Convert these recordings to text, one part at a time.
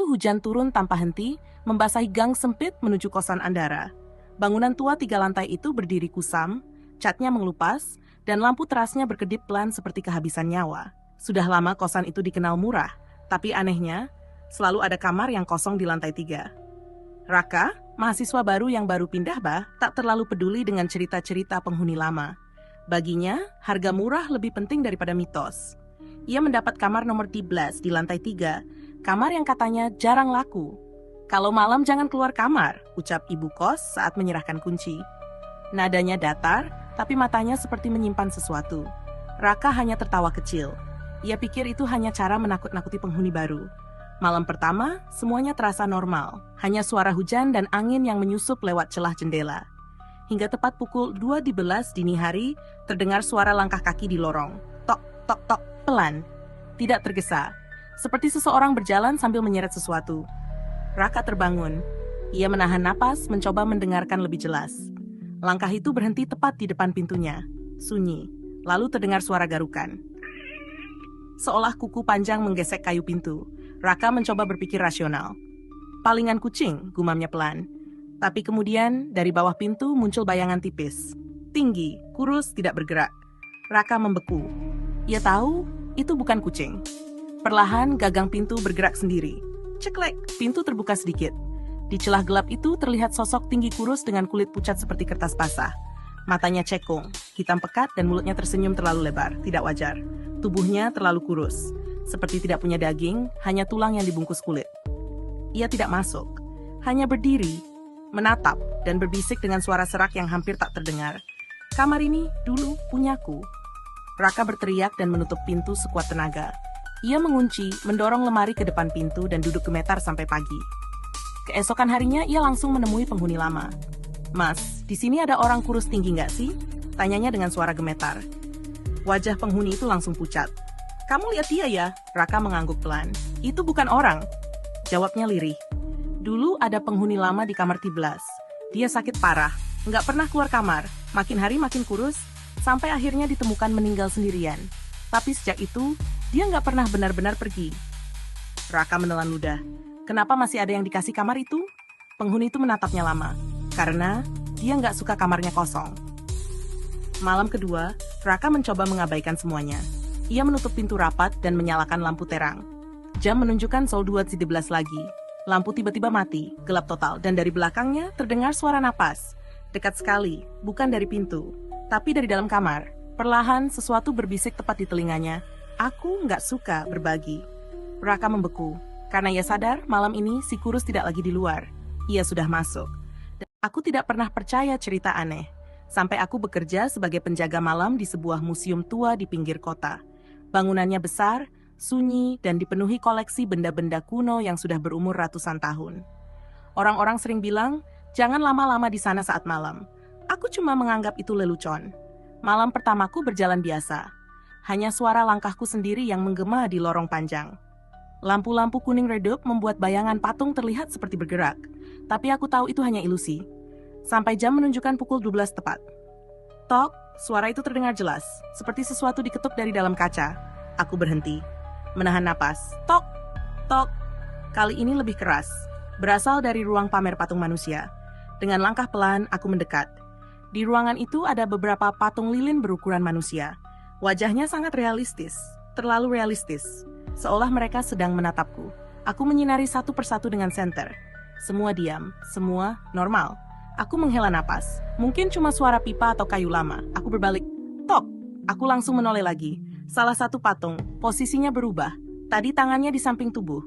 hujan turun tanpa henti, membasahi gang sempit menuju kosan Andara. Bangunan tua 3 lantai itu berdiri kusam, catnya mengelupas, dan lampu terasnya berkedip pelan seperti kehabisan nyawa. Sudah lama kosan itu dikenal murah, tapi anehnya, selalu ada kamar yang kosong di lantai 3. Raka, mahasiswa baru yang baru pindah tak terlalu peduli dengan cerita-cerita penghuni lama. Baginya, harga murah lebih penting daripada mitos. Ia mendapat kamar nomor 13 di lantai 3, kamar yang katanya jarang laku. Kalau malam jangan keluar kamar, ucap ibu kos saat menyerahkan kunci. Nadanya datar, tapi matanya seperti menyimpan sesuatu. Raka hanya tertawa kecil. Ia pikir itu hanya cara menakut-nakuti penghuni baru. Malam pertama, semuanya terasa normal. Hanya suara hujan dan angin yang menyusup lewat celah jendela. Hingga tepat pukul 2:11 dini hari, terdengar suara langkah kaki di lorong. Tok, tok, tok, pelan. Tidak tergesa. Seperti seseorang berjalan sambil menyeret sesuatu. Raka terbangun. Ia menahan napas, mencoba mendengarkan lebih jelas. Langkah itu berhenti tepat di depan pintunya. Sunyi. Lalu terdengar suara garukan. Seolah kuku panjang menggesek kayu pintu. Raka mencoba berpikir rasional. Palingan kucing, gumamnya pelan. Tapi kemudian, dari bawah pintu muncul bayangan tipis. Tinggi, kurus, tidak bergerak. Raka membeku. Ia tahu, itu bukan kucing. Perlahan, gagang pintu bergerak sendiri. Ceklek, pintu terbuka sedikit. Di celah gelap itu terlihat sosok tinggi kurus dengan kulit pucat seperti kertas basah. Matanya cekung, hitam pekat dan mulutnya tersenyum terlalu lebar, tidak wajar. Tubuhnya terlalu kurus, seperti tidak punya daging, hanya tulang yang dibungkus kulit. Ia tidak masuk, hanya berdiri, menatap, dan berbisik dengan suara serak yang hampir tak terdengar. Kamar ini dulu punyaku. Raka berteriak dan menutup pintu sekuat tenaga. Ia mengunci, mendorong lemari ke depan pintu dan duduk gemetar sampai pagi. Keesokan harinya ia langsung menemui penghuni lama. Mas, di sini ada orang kurus tinggi nggak sih? Tanyanya dengan suara gemetar. Wajah penghuni itu langsung pucat. Kamu lihat dia ya? Raka mengangguk pelan. Itu bukan orang. Jawabnya lirih. Dulu ada penghuni lama di kamar 13. Dia sakit parah, nggak pernah keluar kamar. Makin hari makin kurus, sampai akhirnya ditemukan meninggal sendirian. Tapi sejak itu, dia nggak pernah benar-benar pergi. Raka menelan ludah. Kenapa masih ada yang dikasih kamar itu? Penghuni itu menatapnya lama. Karena dia nggak suka kamarnya kosong. Malam kedua, Raka mencoba mengabaikan semuanya. Ia menutup pintu rapat dan menyalakan lampu terang. Jam menunjukkan Sol 2:13 lagi. Lampu tiba-tiba mati, gelap total, dan dari belakangnya terdengar suara napas. Dekat sekali, bukan dari pintu, tapi dari dalam kamar. Perlahan, sesuatu berbisik tepat di telinganya. Aku nggak suka berbagi. Raka membeku, karena ia sadar malam ini si kurus tidak lagi di luar. Ia sudah masuk. Dan aku tidak pernah percaya cerita aneh. Sampai aku bekerja sebagai penjaga malam di sebuah museum tua di pinggir kota. Bangunannya besar, sunyi, dan dipenuhi koleksi benda-benda kuno yang sudah berumur ratusan tahun. Orang-orang sering bilang, jangan lama-lama di sana saat malam. Aku cuma menganggap itu lelucon. Malam pertamaku berjalan biasa. Hanya suara langkahku sendiri yang menggema di lorong panjang. Lampu-lampu kuning redup membuat bayangan patung terlihat seperti bergerak. Tapi aku tahu itu hanya ilusi. Sampai jam menunjukkan pukul 12 tepat. Tok, suara itu terdengar jelas, seperti sesuatu diketuk dari dalam kaca. Aku berhenti. Menahan napas. Tok, tok. Kali ini lebih keras. Berasal dari ruang pamer patung manusia. Dengan langkah pelan, aku mendekat. Di ruangan itu ada beberapa patung lilin berukuran manusia. Wajahnya sangat realistis, terlalu realistis. Seolah mereka sedang menatapku. Aku menyinari satu persatu dengan senter. Semua diam, semua normal. Aku menghela napas. Mungkin cuma suara pipa atau kayu lama. Aku berbalik. Tok! Aku langsung menoleh lagi. Salah satu patung, posisinya berubah. Tadi tangannya di samping tubuh.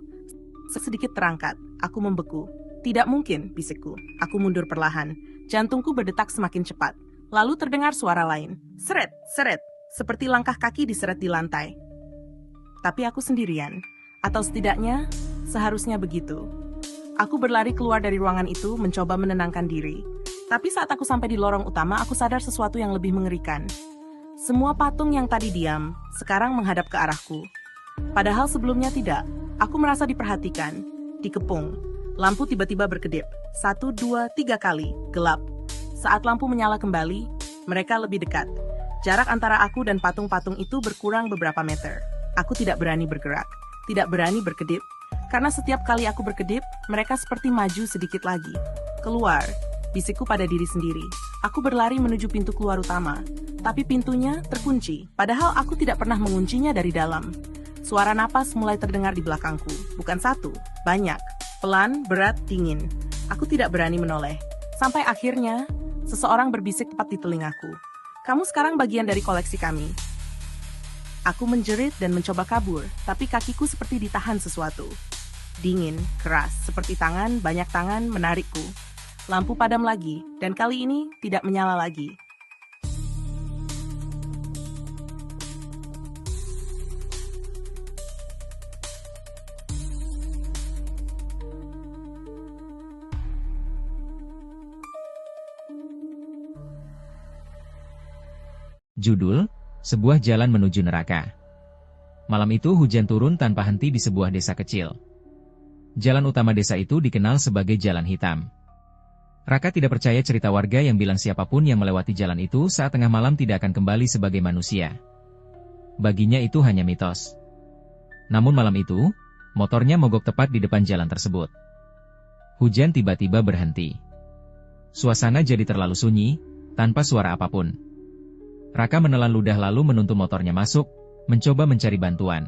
Sedikit terangkat. Aku membeku. Tidak mungkin, bisikku. Aku mundur perlahan. Jantungku berdetak semakin cepat. Lalu terdengar suara lain. Seret, seret. Seperti langkah kaki diseret di lantai. Tapi aku sendirian. Atau setidaknya, seharusnya begitu. Aku berlari keluar dari ruangan itu, mencoba menenangkan diri. Tapi saat aku sampai di lorong utama, aku sadar sesuatu yang lebih mengerikan. Semua patung yang tadi diam, sekarang menghadap ke arahku. Padahal sebelumnya tidak. Aku merasa diperhatikan, dikepung. Lampu tiba-tiba berkedip. 1, 2, 3 kali, gelap. Saat lampu menyala kembali, mereka lebih dekat. Jarak antara aku dan patung-patung itu berkurang beberapa meter. Aku tidak berani bergerak, tidak berani berkedip. Karena setiap kali aku berkedip, mereka seperti maju sedikit lagi. Keluar, bisikku pada diri sendiri. Aku berlari menuju pintu keluar utama, tapi pintunya terkunci, padahal aku tidak pernah menguncinya dari dalam. Suara napas mulai terdengar di belakangku, bukan satu, banyak. Pelan, berat, dingin. Aku tidak berani menoleh. Sampai akhirnya, seseorang berbisik tepat di telingaku. Kamu sekarang bagian dari koleksi kami. Aku menjerit dan mencoba kabur, tapi kakiku seperti ditahan sesuatu. Dingin, keras, seperti banyak tangan menarikku. Lampu padam lagi, dan kali ini tidak menyala lagi. Judul, Sebuah Jalan Menuju Neraka. Malam itu hujan turun tanpa henti di sebuah desa kecil. Jalan utama desa itu dikenal sebagai Jalan Hitam. Raka tidak percaya cerita warga yang bilang siapapun yang melewati jalan itu saat tengah malam tidak akan kembali sebagai manusia. Baginya itu hanya mitos. Namun malam itu, motornya mogok tepat di depan jalan tersebut. Hujan tiba-tiba berhenti. Suasana jadi terlalu sunyi, tanpa suara apapun. Raka menelan ludah lalu menuntun motornya masuk, mencoba mencari bantuan.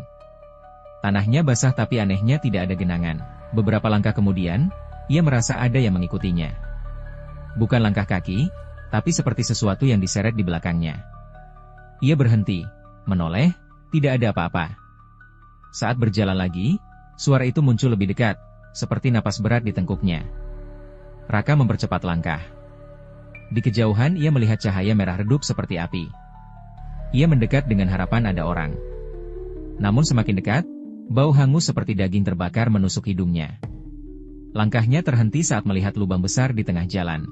Tanahnya basah tapi anehnya tidak ada genangan. Beberapa langkah kemudian, ia merasa ada yang mengikutinya. Bukan langkah kaki, tapi seperti sesuatu yang diseret di belakangnya. Ia berhenti, menoleh, tidak ada apa-apa. Saat berjalan lagi, suara itu muncul lebih dekat, seperti napas berat di tengkuknya. Raka mempercepat langkah. Di kejauhan ia melihat cahaya merah redup seperti api. Ia mendekat dengan harapan ada orang. Namun semakin dekat, bau hangus seperti daging terbakar menusuk hidungnya. Langkahnya terhenti saat melihat lubang besar di tengah jalan.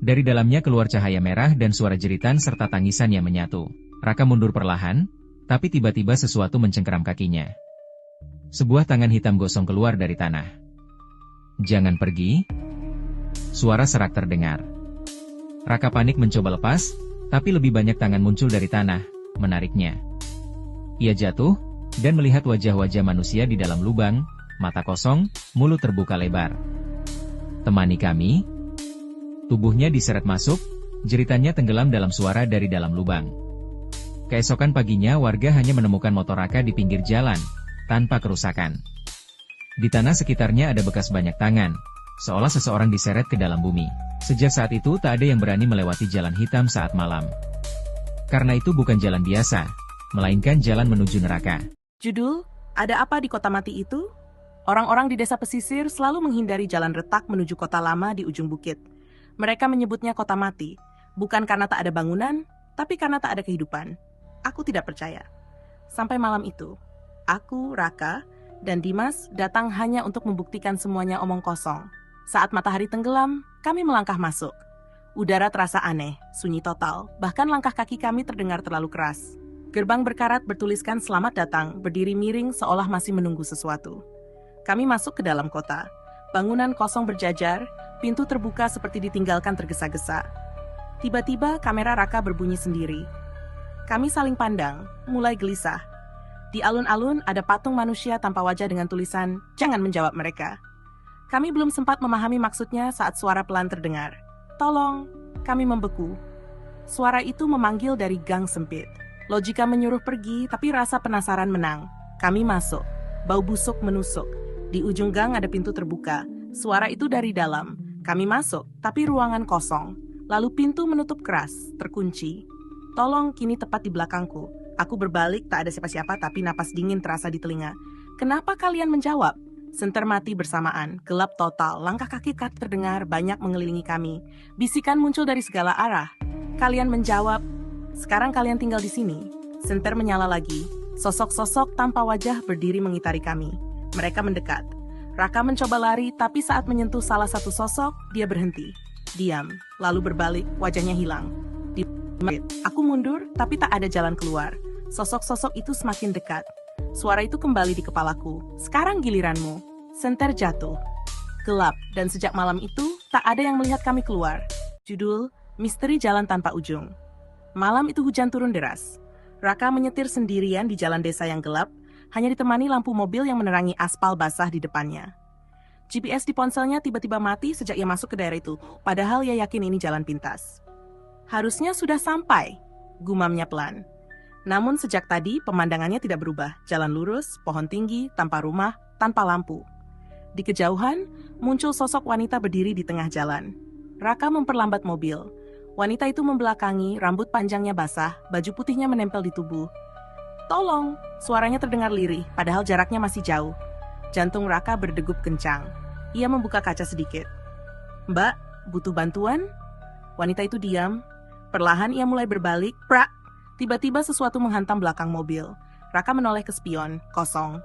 Dari dalamnya keluar cahaya merah dan suara jeritan serta tangisan yang menyatu. Raka mundur perlahan, tapi tiba-tiba sesuatu mencengkeram kakinya. Sebuah tangan hitam gosong keluar dari tanah. "Jangan pergi." Suara serak terdengar. Raka panik mencoba lepas, tapi lebih banyak tangan muncul dari tanah, menariknya. Ia jatuh, dan melihat wajah-wajah manusia di dalam lubang, mata kosong, mulut terbuka lebar. "Temani kami." Tubuhnya diseret masuk, jeritannya tenggelam dalam suara dari dalam lubang. Keesokan paginya warga hanya menemukan motor Raka di pinggir jalan, tanpa kerusakan. Di tanah sekitarnya ada bekas banyak tangan, seolah seseorang diseret ke dalam bumi. Sejak saat itu tak ada yang berani melewati jalan hitam saat malam. Karena itu bukan jalan biasa, melainkan jalan menuju neraka. Judul, ada apa di kota mati itu? Orang-orang di desa pesisir selalu menghindari jalan retak menuju kota lama di ujung bukit. Mereka menyebutnya kota mati, bukan karena tak ada bangunan, tapi karena tak ada kehidupan. Aku tidak percaya. Sampai malam itu, aku, Raka, dan Dimas datang hanya untuk membuktikan semuanya omong kosong. Saat matahari tenggelam, kami melangkah masuk. Udara terasa aneh, sunyi total, bahkan langkah kaki kami terdengar terlalu keras. Gerbang berkarat bertuliskan "Selamat datang", berdiri miring seolah masih menunggu sesuatu. Kami masuk ke dalam kota. Bangunan kosong berjajar, pintu terbuka seperti ditinggalkan tergesa-gesa. Tiba-tiba kamera Raka berbunyi sendiri. Kami saling pandang, mulai gelisah. Di alun-alun ada patung manusia tanpa wajah dengan tulisan, "Jangan menjawab mereka." Kami belum sempat memahami maksudnya saat suara pelan terdengar. "Tolong!" Kami membeku. Suara itu memanggil dari gang sempit. Logika menyuruh pergi, tapi rasa penasaran menang. Kami masuk. Bau busuk menusuk. Di ujung gang ada pintu terbuka. Suara itu dari dalam. Kami masuk, tapi ruangan kosong. Lalu pintu menutup keras, terkunci. "Tolong," kini tepat di belakangku. Aku berbalik, tak ada siapa-siapa, tapi napas dingin terasa di telinga. "Kenapa kalian menjawab?" Senter mati bersamaan, gelap total, langkah kaki terdengar banyak mengelilingi kami. Bisikan muncul dari segala arah. "Kalian menjawab, sekarang kalian tinggal di sini." Senter menyala lagi. Sosok-sosok tanpa wajah berdiri mengitari kami. Mereka mendekat. Raka mencoba lari, tapi saat menyentuh salah satu sosok, dia berhenti. Diam, lalu berbalik, wajahnya hilang. Aku mundur, tapi tak ada jalan keluar. Sosok-sosok itu semakin dekat. Suara itu kembali di kepalaku. "Sekarang giliranmu." Senter jatuh. Gelap, dan sejak malam itu, tak ada yang melihat kami keluar. Judul, Misteri Jalan Tanpa Ujung. Malam itu hujan turun deras. Raka menyetir sendirian di jalan desa yang gelap. hanya ditemani lampu mobil yang menerangi aspal basah di depannya. GPS di ponselnya tiba-tiba mati sejak ia masuk ke daerah itu, padahal ia yakin ini jalan pintas. Harusnya sudah sampai, gumamnya pelan. Namun sejak tadi pemandangannya tidak berubah, jalan lurus, pohon tinggi, tanpa rumah, tanpa lampu. Di kejauhan, muncul sosok wanita berdiri di tengah jalan. Raka memperlambat mobil. Wanita itu membelakangi, rambut panjangnya basah, baju putihnya menempel di tubuh. "Tolong!" Suaranya terdengar lirih, padahal jaraknya masih jauh. Jantung Raka berdegup kencang. Ia membuka kaca sedikit. "Mbak, butuh bantuan?" Wanita itu diam. Perlahan ia mulai berbalik. Prak! Tiba-tiba sesuatu menghantam belakang mobil. Raka menoleh ke spion, kosong.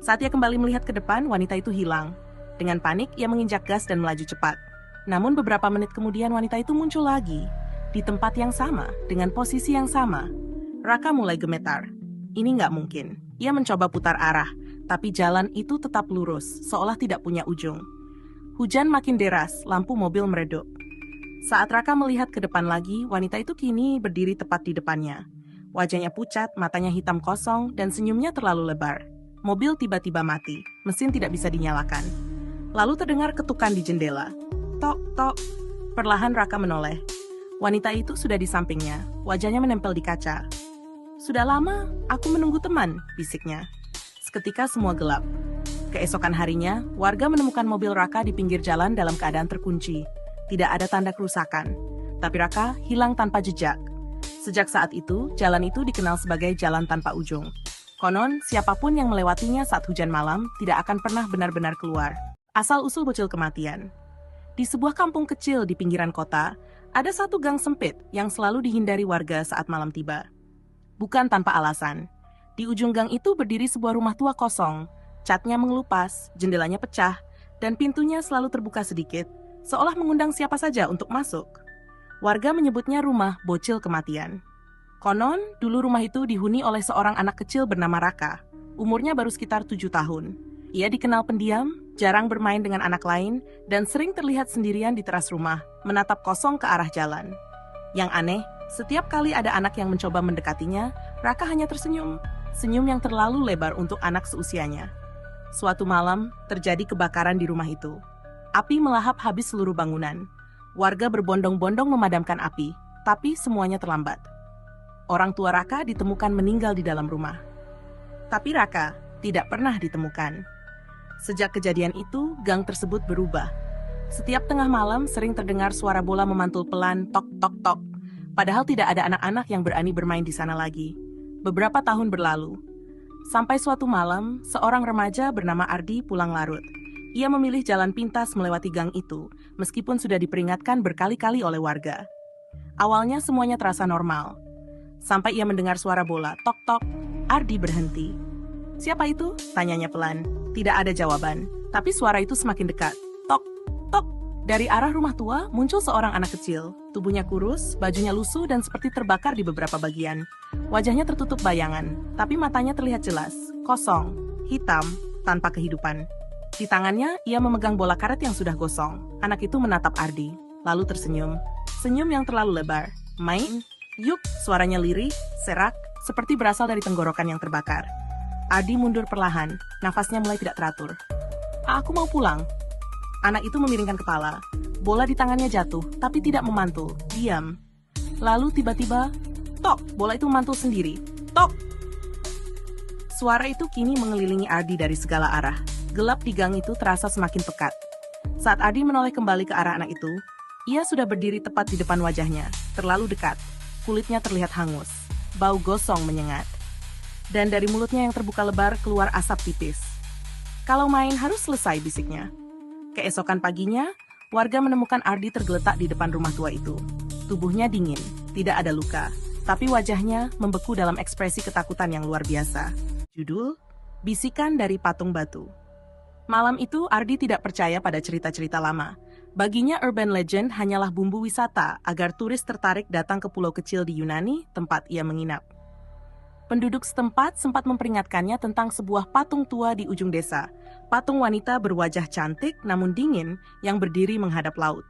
Saat ia kembali melihat ke depan, wanita itu hilang. Dengan panik, ia menginjak gas dan melaju cepat. Namun beberapa menit kemudian wanita itu muncul lagi. Di tempat yang sama, dengan posisi yang sama. Raka mulai gemetar. Ini nggak mungkin. Ia mencoba putar arah. Tapi jalan itu tetap lurus, seolah tidak punya ujung. Hujan makin deras, lampu mobil meredup. Saat Raka melihat ke depan lagi, wanita itu kini berdiri tepat di depannya. Wajahnya pucat, matanya hitam kosong, dan senyumnya terlalu lebar. Mobil tiba-tiba mati, mesin tidak bisa dinyalakan. Lalu terdengar ketukan di jendela. Tok, tok. Perlahan Raka menoleh. Wanita itu sudah di sampingnya, wajahnya menempel di kaca. "Sudah lama, aku menunggu teman," bisiknya. Seketika semua gelap. Keesokan harinya, warga menemukan mobil Raka di pinggir jalan dalam keadaan terkunci. Tidak ada tanda kerusakan. Tapi Raka hilang tanpa jejak. Sejak saat itu, jalan itu dikenal sebagai jalan tanpa ujung. Konon, siapapun yang melewatinya saat hujan malam tidak akan pernah benar-benar keluar. Asal-usul bocil kematian. Di sebuah kampung kecil di pinggiran kota, ada satu gang sempit yang selalu dihindari warga saat malam tiba. Bukan tanpa alasan. Di ujung gang itu berdiri sebuah rumah tua kosong. Catnya mengelupas, jendelanya pecah, dan pintunya selalu terbuka sedikit, seolah mengundang siapa saja untuk masuk. Warga menyebutnya rumah bocil kematian. Konon, dulu rumah itu dihuni oleh seorang anak kecil bernama Raka. Umurnya baru sekitar 7 tahun. Ia dikenal pendiam, jarang bermain dengan anak lain, dan sering terlihat sendirian di teras rumah, menatap kosong ke arah jalan. Yang aneh, setiap kali ada anak yang mencoba mendekatinya, Raka hanya tersenyum. Senyum yang terlalu lebar untuk anak seusianya. Suatu malam, terjadi kebakaran di rumah itu. Api melahap habis seluruh bangunan. Warga berbondong-bondong memadamkan api, tapi semuanya terlambat. Orang tua Raka ditemukan meninggal di dalam rumah. Tapi Raka tidak pernah ditemukan. Sejak kejadian itu, gang tersebut berubah. Setiap tengah malam sering terdengar suara bola memantul pelan, tok tok tok. Padahal tidak ada anak-anak yang berani bermain di sana lagi. Beberapa tahun berlalu. Sampai suatu malam, seorang remaja bernama Ardi pulang larut. Ia memilih jalan pintas melewati gang itu, meskipun sudah diperingatkan berkali-kali oleh warga. Awalnya semuanya terasa normal. Sampai ia mendengar suara bola, tok-tok. Ardi berhenti. "Siapa itu?" tanyanya pelan. Tidak ada jawaban, tapi suara itu semakin dekat. Tok, tok. Dari arah rumah tua muncul seorang anak kecil. Tubuhnya kurus, bajunya lusuh dan seperti terbakar di beberapa bagian. Wajahnya tertutup bayangan, tapi matanya terlihat jelas, kosong, hitam, tanpa kehidupan. Di tangannya, ia memegang bola karet yang sudah gosong. Anak itu menatap Ardi, lalu tersenyum. Senyum yang terlalu lebar. "Main? Yuk!" Suaranya lirih, serak, seperti berasal dari tenggorokan yang terbakar. Ardi mundur perlahan, nafasnya mulai tidak teratur. "Aku mau pulang." Anak itu memiringkan kepala. Bola di tangannya jatuh, tapi tidak memantul. Diam. Lalu tiba-tiba, tok, bola itu memantul sendiri. Tok! Suara itu kini mengelilingi Ardi dari segala arah. Gelap di gang itu terasa semakin pekat. Saat Ardi menoleh kembali ke arah anak itu, ia sudah berdiri tepat di depan wajahnya, terlalu dekat. Kulitnya terlihat hangus. Bau gosong menyengat. Dan dari mulutnya yang terbuka lebar keluar asap tipis. "Kalau main harus selesai," bisiknya. Keesokan paginya, warga menemukan Ardi tergeletak di depan rumah tua itu. Tubuhnya dingin, tidak ada luka, tapi wajahnya membeku dalam ekspresi ketakutan yang luar biasa. Judul, Bisikan dari Patung Batu. Malam itu, Ardi tidak percaya pada cerita-cerita lama. Baginya urban legend hanyalah bumbu wisata agar turis tertarik datang ke pulau kecil di Yunani, tempat ia menginap. Penduduk setempat sempat memperingatkannya tentang sebuah patung tua di ujung desa. Patung wanita berwajah cantik namun dingin yang berdiri menghadap laut.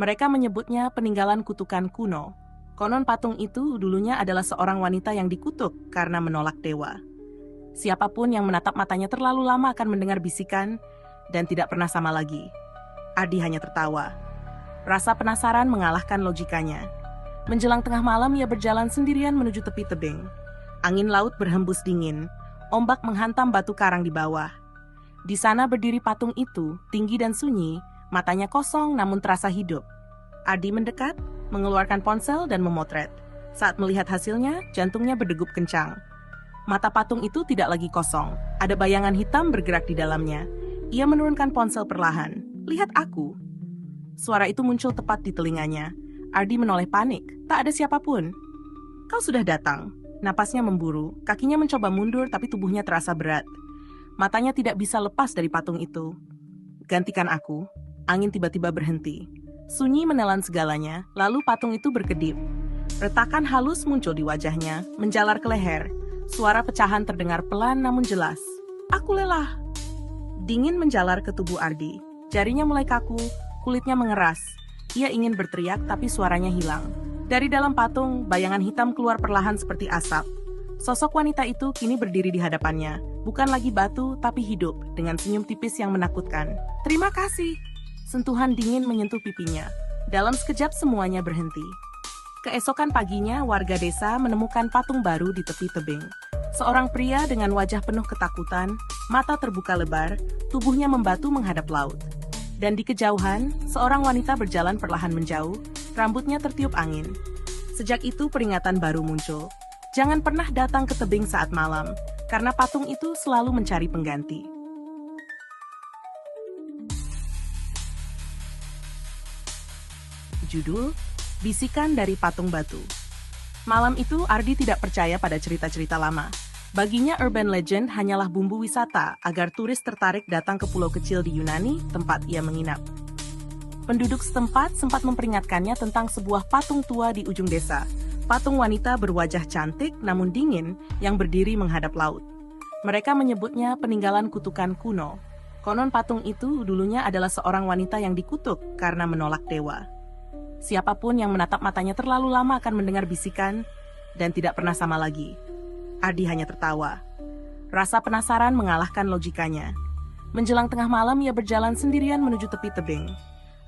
Mereka menyebutnya peninggalan kutukan kuno. Konon patung itu dulunya adalah seorang wanita yang dikutuk karena menolak dewa. Siapapun yang menatap matanya terlalu lama akan mendengar bisikan dan tidak pernah sama lagi. Ardi hanya tertawa. Rasa penasaran mengalahkan logikanya. Menjelang tengah malam ia berjalan sendirian menuju tepi tebing. Angin laut berhembus dingin, ombak menghantam batu karang di bawah. Di sana berdiri patung itu, tinggi dan sunyi, matanya kosong namun terasa hidup. Ardi mendekat, mengeluarkan ponsel dan memotret. Saat melihat hasilnya, jantungnya berdegup kencang. Mata patung itu tidak lagi kosong, ada bayangan hitam bergerak di dalamnya. Ia menurunkan ponsel perlahan. "Lihat aku." Suara itu muncul tepat di telinganya. Ardi menoleh panik, tak ada siapapun. "Kau sudah datang." Napasnya memburu, kakinya mencoba mundur tapi tubuhnya terasa berat. Matanya tidak bisa lepas dari patung itu. "Gantikan aku." Angin tiba-tiba berhenti. Sunyi menelan segalanya, lalu patung itu berkedip. Retakan halus muncul di wajahnya, menjalar ke leher. Suara pecahan terdengar pelan namun jelas. "Aku lelah." Dingin menjalar ke tubuh Ardi. Jarinya mulai kaku, kulitnya mengeras. Ia ingin berteriak tapi suaranya hilang. Dari dalam patung, bayangan hitam keluar perlahan seperti asap. Sosok wanita itu kini berdiri di hadapannya. Bukan lagi batu, tapi hidup, dengan senyum tipis yang menakutkan. "Terima kasih." Sentuhan dingin menyentuh pipinya. Dalam sekejap semuanya berhenti. Keesokan paginya, warga desa menemukan patung baru di tepi tebing. Seorang pria dengan wajah penuh ketakutan, mata terbuka lebar, tubuhnya membatu menghadap laut. Dan di kejauhan, seorang wanita berjalan perlahan menjauh, rambutnya tertiup angin. Sejak itu peringatan baru muncul. Jangan pernah datang ke tebing saat malam, karena patung itu selalu mencari pengganti. Judul, Bisikan dari Patung Batu. Malam itu Ardi tidak percaya pada cerita-cerita lama. Baginya urban legend hanyalah bumbu wisata agar turis tertarik datang ke pulau kecil di Yunani, tempat ia menginap. Penduduk setempat sempat memperingatkannya tentang sebuah patung tua di ujung desa. Patung wanita berwajah cantik namun dingin yang berdiri menghadap laut. Mereka menyebutnya peninggalan kutukan kuno. Konon patung itu dulunya adalah seorang wanita yang dikutuk karena menolak dewa. Siapapun yang menatap matanya terlalu lama akan mendengar bisikan dan tidak pernah sama lagi. Ardi hanya tertawa. Rasa penasaran mengalahkan logikanya. Menjelang tengah malam ia berjalan sendirian menuju tepi tebing.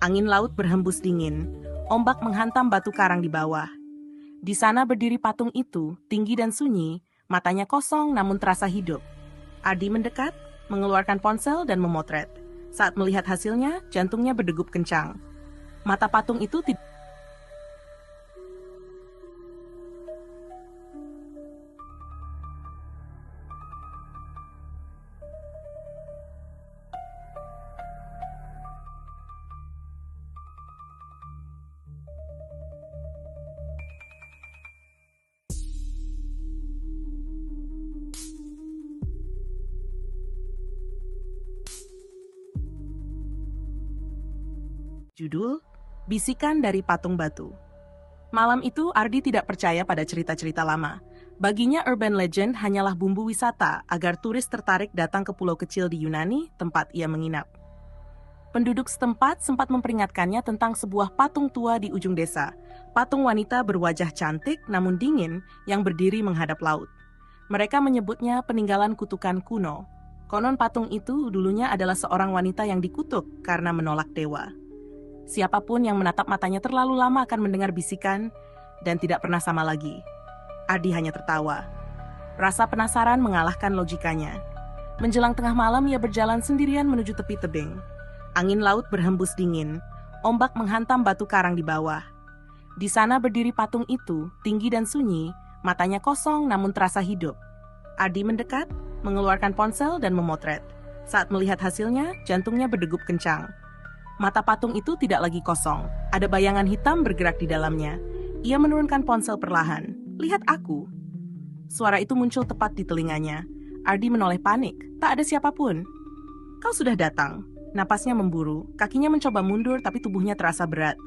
Angin laut berhembus dingin, ombak menghantam batu karang di bawah. Di sana berdiri patung itu, tinggi dan sunyi, matanya kosong namun terasa hidup. Ardi mendekat, mengeluarkan ponsel dan memotret. Saat melihat hasilnya, jantungnya berdegup kencang. Mata patung itu tidak. Judul, Bisikan dari Patung Batu. Malam itu Ardi tidak percaya pada cerita-cerita lama. Baginya urban legend hanyalah bumbu wisata agar turis tertarik datang ke pulau kecil di Yunani, tempat ia menginap. Penduduk setempat sempat memperingatkannya tentang sebuah patung tua di ujung desa. Patung wanita berwajah cantik namun dingin yang berdiri menghadap laut. Mereka menyebutnya peninggalan kutukan kuno. Konon patung itu dulunya adalah seorang wanita yang dikutuk karena menolak dewa. Siapapun yang menatap matanya terlalu lama akan mendengar bisikan dan tidak pernah sama lagi. Ardi hanya tertawa. Rasa penasaran mengalahkan logikanya. Menjelang tengah malam ia berjalan sendirian menuju tepi tebing. Angin laut berhembus dingin, ombak menghantam batu karang di bawah. Di sana berdiri patung itu, tinggi dan sunyi, matanya kosong namun terasa hidup. Ardi mendekat, mengeluarkan ponsel dan memotret. Saat melihat hasilnya, jantungnya berdegup kencang. Mata patung itu tidak lagi kosong, ada bayangan hitam bergerak di dalamnya. Ia menurunkan ponsel perlahan. "Lihat aku." Suara itu muncul tepat di telinganya. Ardi menoleh panik, tak ada siapapun. "Kau sudah datang." Napasnya memburu, kakinya mencoba mundur tapi tubuhnya terasa berat.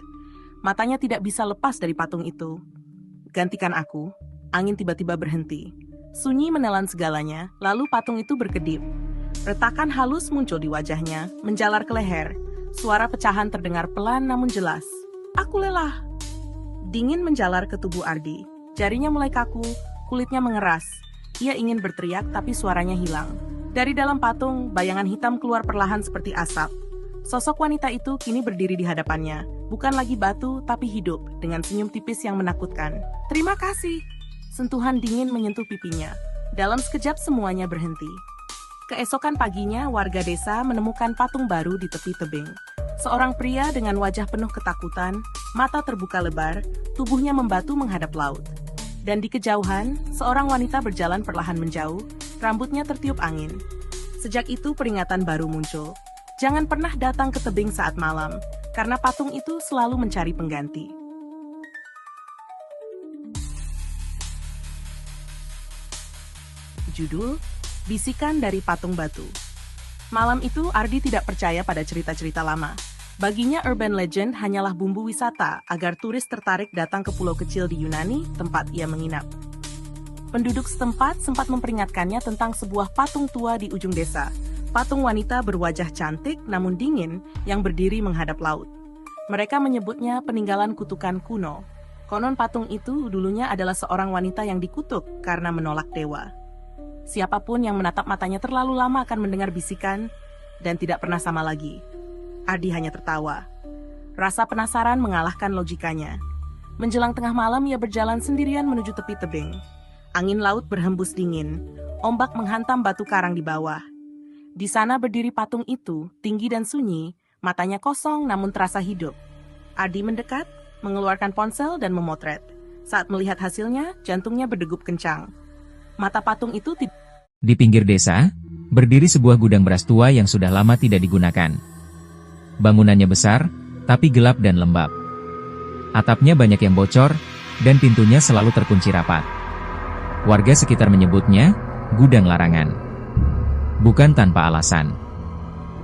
Matanya tidak bisa lepas dari patung itu. "Gantikan aku." Angin tiba-tiba berhenti. Sunyi menelan segalanya, lalu patung itu berkedip. Retakan halus muncul di wajahnya, menjalar ke leher. Suara pecahan terdengar pelan namun jelas. "Aku lelah." Dingin menjalar ke tubuh Ardi. Jarinya mulai kaku, kulitnya mengeras. Ia ingin berteriak tapi suaranya hilang. Dari dalam patung, bayangan hitam keluar perlahan seperti asap. Sosok wanita itu kini berdiri di hadapannya. Bukan lagi batu, tapi hidup, dengan senyum tipis yang menakutkan. "Terima kasih." Sentuhan dingin menyentuh pipinya. Dalam sekejap semuanya berhenti. Keesokan paginya, warga desa menemukan patung baru di tepi tebing. Seorang pria dengan wajah penuh ketakutan, mata terbuka lebar, tubuhnya membatu menghadap laut. Dan di kejauhan, seorang wanita berjalan perlahan menjauh, rambutnya tertiup angin. Sejak itu peringatan baru muncul. Jangan pernah datang ke tebing saat malam, karena patung itu selalu mencari pengganti. Judul, Bisikan dari Patung Batu. Malam itu Ardi tidak percaya pada cerita-cerita lama. Baginya urban legend hanyalah bumbu wisata agar turis tertarik datang ke pulau kecil di Yunani, tempat ia menginap. Penduduk setempat sempat memperingatkannya tentang sebuah patung tua di ujung desa. Patung wanita berwajah cantik namun dingin yang berdiri menghadap laut. Mereka menyebutnya peninggalan kutukan kuno. Konon patung itu dulunya adalah seorang wanita yang dikutuk karena menolak dewa. Siapapun yang menatap matanya terlalu lama akan mendengar bisikan dan tidak pernah sama lagi. Ardi hanya tertawa. Rasa penasaran mengalahkan logikanya. Menjelang tengah malam ia berjalan sendirian menuju tepi tebing. Angin laut berhembus dingin. Ombak menghantam batu karang di bawah. Di sana berdiri patung itu, tinggi dan sunyi, matanya kosong namun terasa hidup. Ardi mendekat, mengeluarkan ponsel dan memotret. Saat melihat hasilnya, jantungnya berdegup kencang. Mata patung itu Di pinggir desa, berdiri sebuah gudang beras tua yang sudah lama tidak digunakan. Bangunannya besar, tapi gelap dan lembab. Atapnya banyak yang bocor, dan pintunya selalu terkunci rapat. Warga sekitar menyebutnya gudang larangan. Bukan tanpa alasan.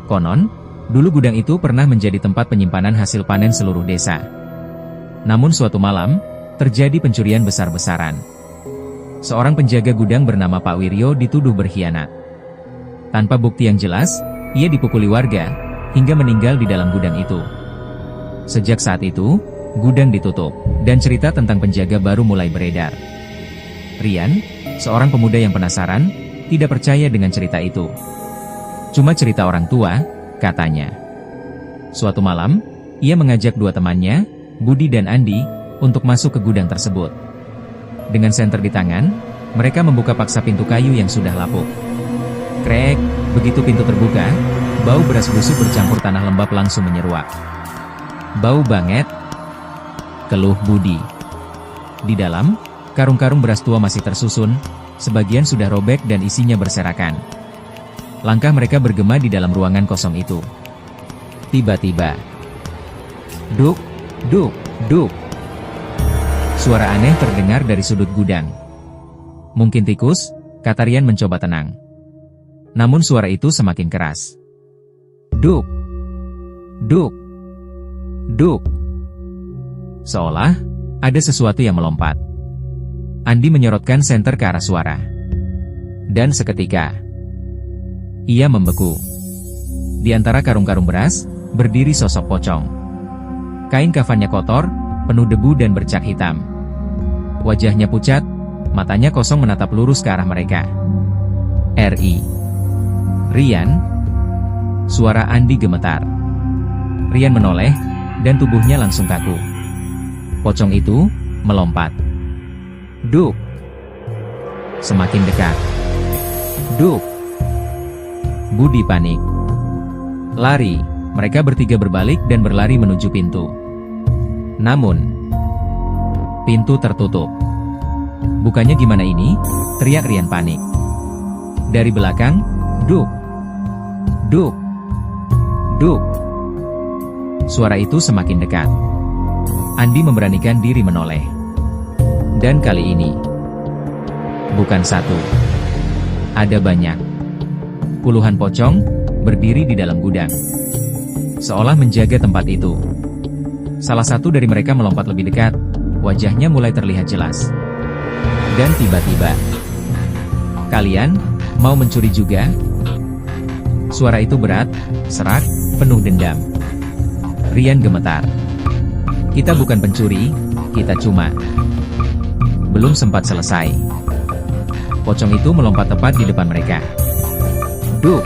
Konon, dulu gudang itu pernah menjadi tempat penyimpanan hasil panen seluruh desa. Namun suatu malam, terjadi pencurian besar-besaran. Seorang penjaga gudang bernama Pak Wiryo dituduh berkhianat. Tanpa bukti yang jelas, ia dipukuli warga, hingga meninggal di dalam gudang itu. Sejak saat itu, gudang ditutup, dan cerita tentang penjaga baru mulai beredar. Rian, seorang pemuda yang penasaran, tidak percaya dengan cerita itu. Cuma cerita orang tua, katanya. Suatu malam, ia mengajak dua temannya, Budi dan Andi, untuk masuk ke gudang tersebut. Dengan senter di tangan, mereka membuka paksa pintu kayu yang sudah lapuk. Krek, begitu pintu terbuka, bau beras busuk bercampur tanah lembab langsung menyeruak. "Bau banget," keluh Budi. Di dalam, karung-karung beras tua masih tersusun, sebagian sudah robek dan isinya berserakan. Langkah mereka bergema di dalam ruangan kosong itu. Tiba-tiba, duk, duk, duk. Suara aneh terdengar dari sudut gudang. "Mungkin tikus," kata Rian mencoba tenang. Namun suara itu semakin keras. Duk, duk, duk. Seolah ada sesuatu yang melompat. Andi menyorotkan senter ke arah suara. Dan seketika, ia membeku. Di antara karung-karung beras, berdiri sosok pocong. Kain kafannya kotor, penuh debu dan bercak hitam. Wajahnya pucat, matanya kosong menatap lurus ke arah mereka. Rian. Suara Andi gemetar. Rian menoleh, dan tubuhnya langsung kaku. Pocong itu melompat. Duk. Semakin dekat. Duk. Budi panik. Lari, mereka bertiga berbalik dan berlari menuju pintu. Namun, pintu tertutup. "Bukannya gimana ini?" teriak Rian panik. Dari belakang, duk, duk, duk. Suara itu semakin dekat. Andi memberanikan diri menoleh. Dan kali ini, bukan satu, ada banyak. Puluhan pocong berdiri di dalam gudang, seolah menjaga tempat itu. Salah satu dari mereka melompat lebih dekat, wajahnya mulai terlihat jelas. Dan tiba-tiba, "Kalian mau mencuri juga?" Suara itu berat, serak, penuh dendam. Rian gemetar. "Kita bukan pencuri, kita cuma..." Belum sempat selesai, pocong itu melompat tepat di depan mereka. Duk!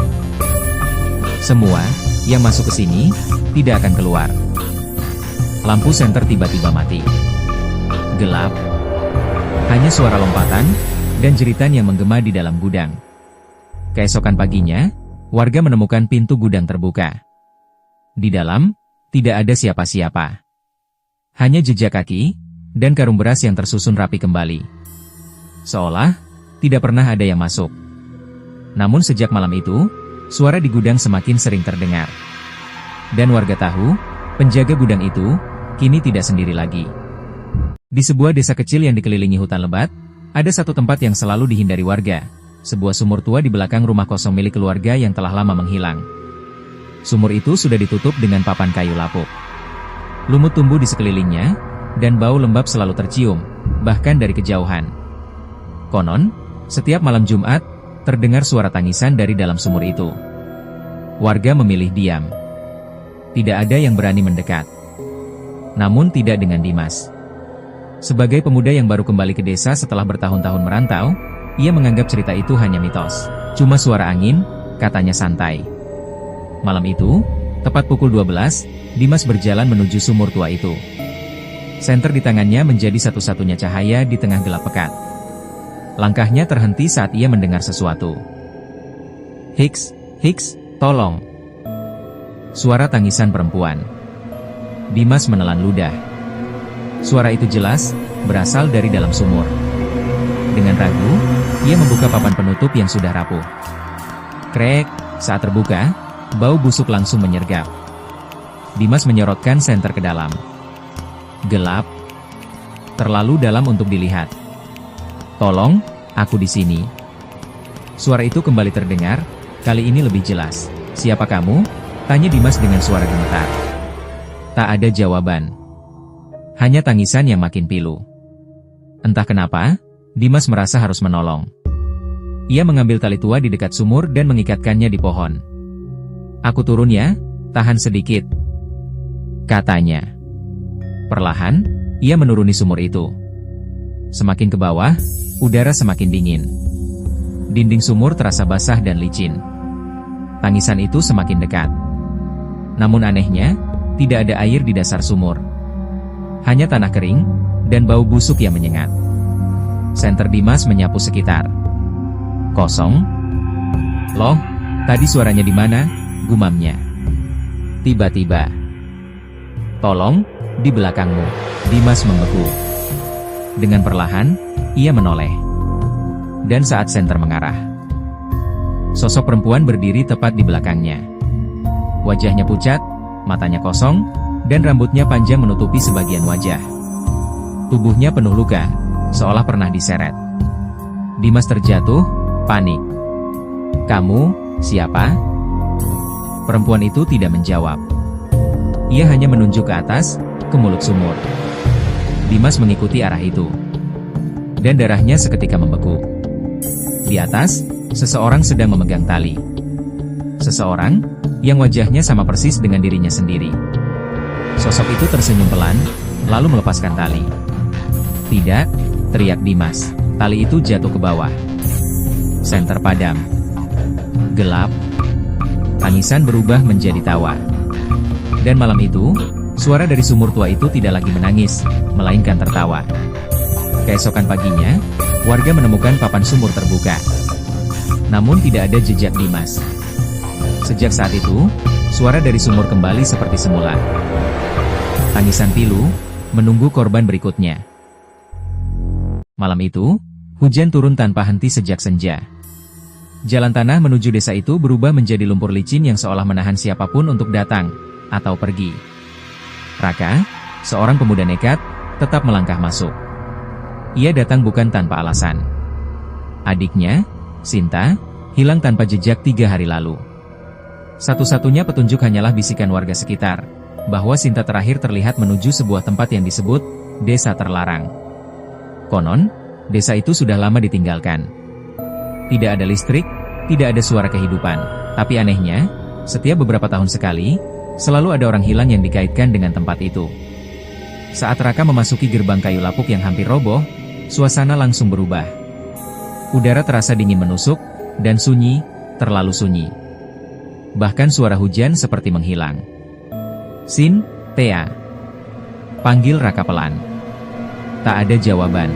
Semua yang masuk ke sini tidak akan keluar. Lampu senter tiba-tiba mati. Gelap. Hanya suara lompatan dan jeritan yang menggema di dalam gudang. Keesokan paginya, warga menemukan pintu gudang terbuka. Di dalam, tidak ada siapa-siapa. Hanya jejak kaki dan karung beras yang tersusun rapi kembali. Seolah tidak pernah ada yang masuk. Namun sejak malam itu, suara di gudang semakin sering terdengar. Dan warga tahu, penjaga gudang itu kini tidak sendiri lagi. Di sebuah desa kecil yang dikelilingi hutan lebat, ada satu tempat yang selalu dihindari warga. Sebuah sumur tua di belakang rumah kosong milik keluarga yang telah lama menghilang. Sumur itu sudah ditutup dengan papan kayu lapuk. Lumut tumbuh di sekelilingnya, dan bau lembab selalu tercium, bahkan dari kejauhan. Konon, setiap malam Jumat, terdengar suara tangisan dari dalam sumur itu. Warga memilih diam. Tidak ada yang berani mendekat. Namun tidak dengan Dimas. Sebagai pemuda yang baru kembali ke desa setelah bertahun-tahun merantau, ia menganggap cerita itu hanya mitos. Cuma suara angin, katanya santai. Malam itu, tepat pukul 12, Dimas berjalan menuju sumur tua itu. Senter di tangannya menjadi satu-satunya cahaya di tengah gelap pekat. Langkahnya terhenti saat ia mendengar sesuatu. Hiks, Hiks, tolong. Suara tangisan perempuan. Dimas menelan ludah. Suara itu jelas, berasal dari dalam sumur. Dengan ragu, ia membuka papan penutup yang sudah rapuh. Krek, saat terbuka, bau busuk langsung menyergap. Dimas menyorotkan senter ke dalam. Gelap. Terlalu dalam untuk dilihat. Tolong, aku di sini. Suara itu kembali terdengar, kali ini lebih jelas. Siapa kamu? Tanya Dimas dengan suara gemetar. Tak ada jawaban. Hanya tangisan yang makin pilu. Entah kenapa, Dimas merasa harus menolong. Ia mengambil tali tua di dekat sumur dan mengikatkannya di pohon. Aku turun ya, tahan sedikit. Katanya. Perlahan, ia menuruni sumur itu. Semakin ke bawah, udara semakin dingin. Dinding sumur terasa basah dan licin. Tangisan itu semakin dekat. Namun anehnya, tidak ada air di dasar sumur. Hanya tanah kering, dan bau busuk yang menyengat. Senter Dimas menyapu sekitar. Kosong. Loh, tadi suaranya di mana? Gumamnya. Tiba-tiba. Tolong, di belakangmu. Dimas membeku. Dengan perlahan, ia menoleh. Dan saat senter mengarah, sosok perempuan berdiri tepat di belakangnya. Wajahnya pucat, matanya kosong, dan rambutnya panjang menutupi sebagian wajah. Tubuhnya penuh luka, seolah pernah diseret. Dimas terjatuh, panik. Kamu, siapa? Perempuan itu tidak menjawab. Ia hanya menunjuk ke atas, ke mulut sumur. Dimas mengikuti arah itu. Dan darahnya seketika membeku. Di atas, seseorang sedang memegang tali. Seseorang, yang wajahnya sama persis dengan dirinya sendiri. Sosok itu tersenyum pelan, lalu melepaskan tali. Tidak, teriak Dimas. Tali itu jatuh ke bawah. Senter padam. Gelap. Tangisan berubah menjadi tawa. Dan malam itu, suara dari sumur tua itu tidak lagi menangis, melainkan tertawa. Keesokan paginya, warga menemukan papan sumur terbuka. Namun tidak ada jejak Dimas. Sejak saat itu, suara dari sumur kembali seperti semula. Tangisan pilu, menunggu korban berikutnya. Malam itu, hujan turun tanpa henti sejak senja. Jalan tanah menuju desa itu berubah menjadi lumpur licin yang seolah menahan siapapun untuk datang atau pergi. Raka, seorang pemuda nekat, tetap melangkah masuk. Ia datang bukan tanpa alasan. Adiknya, Sinta, hilang tanpa jejak 3 hari lalu. Satu-satunya petunjuk hanyalah bisikan warga sekitar, bahwa Sinta terakhir terlihat menuju sebuah tempat yang disebut Desa Terlarang. Konon, desa itu sudah lama ditinggalkan. Tidak ada listrik, tidak ada suara kehidupan, tapi anehnya, setiap beberapa tahun sekali, selalu ada orang hilang yang dikaitkan dengan tempat itu. Saat Raka memasuki gerbang kayu lapuk yang hampir roboh, suasana langsung berubah. Udara terasa dingin menusuk, dan sunyi, terlalu sunyi. Bahkan suara hujan seperti menghilang. "Sin, Thea," panggil Raka pelan. Tak ada jawaban.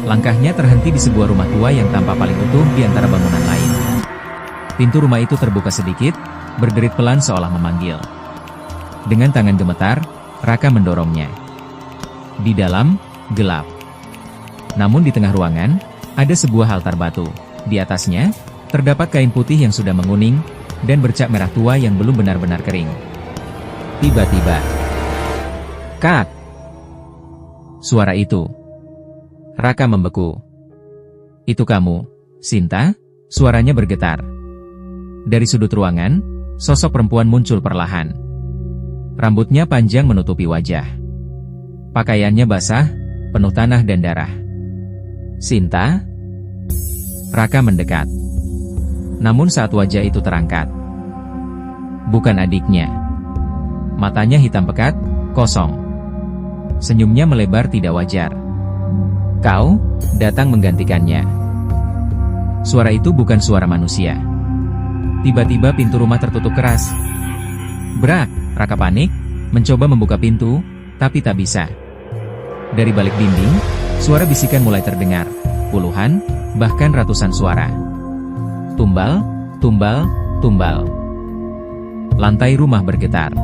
Langkahnya terhenti di sebuah rumah tua yang tampak paling utuh di antara bangunan lain. Pintu rumah itu terbuka sedikit, berderit pelan seolah memanggil. Dengan tangan gemetar, Raka mendorongnya. Di dalam, gelap. Namun di tengah ruangan, ada sebuah altar batu. Di atasnya, terdapat kain putih yang sudah menguning, dan bercak merah tua yang belum benar-benar kering. Tiba-tiba, "Kat!" Suara itu. Raka membeku. "Itu kamu, Sinta?" Suaranya bergetar. Dari sudut ruangan, sosok perempuan muncul perlahan. Rambutnya panjang menutupi wajah. Pakaiannya basah, penuh tanah dan darah. "Sinta?" Raka mendekat. Namun saat wajah itu terangkat, bukan adiknya. Matanya hitam pekat, kosong. Senyumnya melebar tidak wajar. "Kau datang menggantikannya." Suara itu bukan suara manusia. Tiba-tiba pintu rumah tertutup keras. "Brak!" Raka panik, mencoba membuka pintu, tapi tak bisa. Dari balik dinding, suara bisikan mulai terdengar. Puluhan, bahkan ratusan suara. Tumbal, tumbal, tumbal. Lantai rumah bergetar.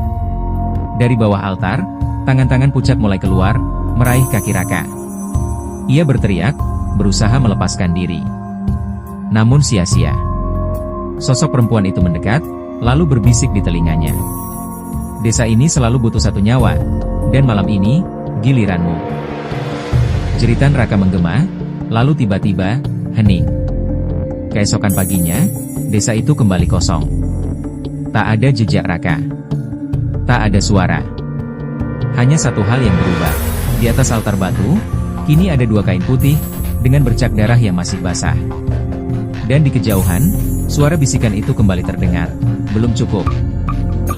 Dari bawah altar, tangan-tangan pucat mulai keluar, meraih kaki Raka. Ia berteriak, berusaha melepaskan diri. Namun sia-sia. Sosok perempuan itu mendekat, lalu berbisik di telinganya. "Desa ini selalu butuh satu nyawa, dan malam ini, giliranmu." Jeritan Raka menggema, lalu tiba-tiba, hening. Keesokan paginya, desa itu kembali kosong. Tak ada jejak Raka. Tak ada suara. Hanya satu hal yang berubah. Di atas altar batu, kini ada dua kain putih, dengan bercak darah yang masih basah. Dan di kejauhan, suara bisikan itu kembali terdengar. "Belum cukup."